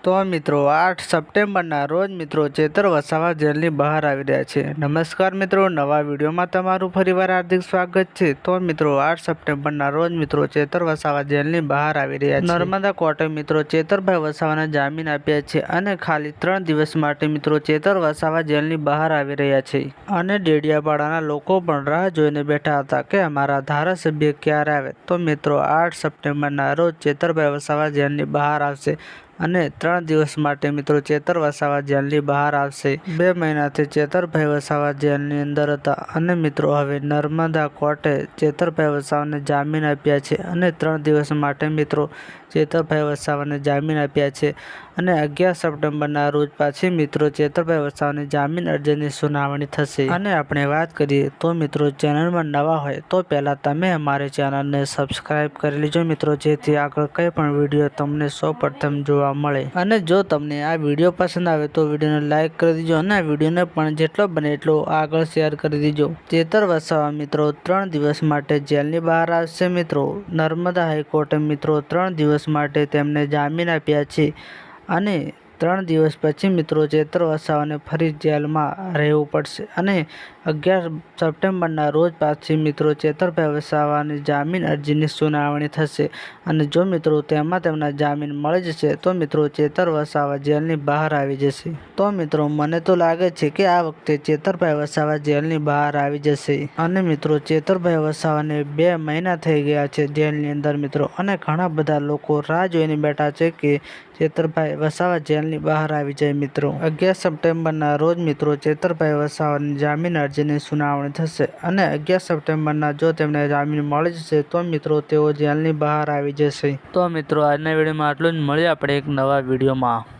તો મિત્રો 8 સપ્ટેમ્બરના રોજ મિત્રો ચેતર વસાવા જેલની બહાર આવી રહ્યા છે। નમસ્કાર મિત્રો, નવા વિડીયોમાં તમારું ફરીવાર હાર્દિક સ્વાગત છે। તો મિત્રો 8 સપ્ટેમ્બરના રોજ મિત્રો ચેતર વસાવા જેલની બહાર આવી રહ્યા છે। નર્મદા કોર્ટે મિત્રો ચેતરભાઈ વસાવાને જામીન આપ્યા છે અને ખાલી 3 દિવસ માટે મિત્રો ચેતર વસાવા જેલની બહાર આવી રહ્યા છે અને ડેડિયાપાડાના લોકો પણ રાહ જોઈને બેઠા હતા કે અમારા ધારાસભ્ય ક્યારે આવે। તો મિત્રો 8 સપ્ટેમ્બરના રોજ ચેતરભાઈ વસાવા જેલની બહાર આવશે અને 3 દિવસ માટે મિત્રો ચેતર વસાવા જેલની બહાર આવશે। 2 મહિનાથી ચેતરભાઈ વસાવા જેલની અંદર હતા અને મિત્રો હવે નર્મદા કોર્ટે ચેતરભાઈ વસાવાને જામીન આપ્યા છે અને 3 દિવસ માટે મિત્રો ચેતરભાઈ વસાવાને જામીન આપ્યા છે અને 11 સપ્ટેમ્બરના રોજ પાછી મિત્રો ચેતરભાઈ વસાવાની જામીન અરજીની સુનાવણી થશે। અને આપણે વાત કરીએ તો મિત્રો ચેનલમાં નવા હોય તો પહેલાં તમે અમારી ચેનલને સબસ્ક્રાઈબ કરી લેજો મિત્રો, જેથી આગળ કંઈ પણ વિડીયો તમને સૌપ્રથમ જોવા મળે। અને જો તમને આ વિડીયો પસંદ આવે તો વિડીયોને લાઇક કરી દેજો અને આ વિડીયોને પણ જેટલો બને એટલો આગળ શેર કરી દેજો। ચેતર વસાવા મિત્રો 3 દિવસ માટે જેલની બહાર આવશે મિત્રો। નર્મદા હાઈકોર્ટે મિત્રો 3 દિવસ માટે તેમને જામીન આપ્યા છે અને 3 દિવસ પછી મિત્રો ચેતર વસાવાને ફરી જેલમાં રહેવું પડશે અને 11 સપ્ટેમ્બરના રોજ પાછી મિત્રો ચેતરભાઈ વસાવાની જામીન અરજીની સુનાવણી થશે અને જો મિત્રો તેમાં તેમના જામીન મળી જશે તો મિત્રો ચેતર વસાવા જેલની બહાર આવી જશે। તો મિત્રો મને તો લાગે છે કે આ વખતે ચેતરભાઈ વસાવા જેલની બહાર આવી જશે અને મિત્રો ચેતરભાઈ વસાવાને 2 મહિના થઈ ગયા છે જેલની અંદર મિત્રો, અને ઘણા બધા લોકો રાહ જોઈને બેઠા છે કે ચેતરભાઈ વસાવા જેલની બહાર આવી જાય મિત્રો। 11 સપ્ટેમ્બરના રોજ મિત્રો ચેતરભાઈ વસાવાની જામીન અરજીની સુનાવણી થશે અને 11 સપ્ટેમ્બરના જો તેમને જામીન મળી જશે તો મિત્રો તેઓ જેલની બહાર આવી જશે। તો મિત્રો આજના વિડીયોમાં આટલું જ, મળીએ આપણે એક નવા વિડીયોમાં।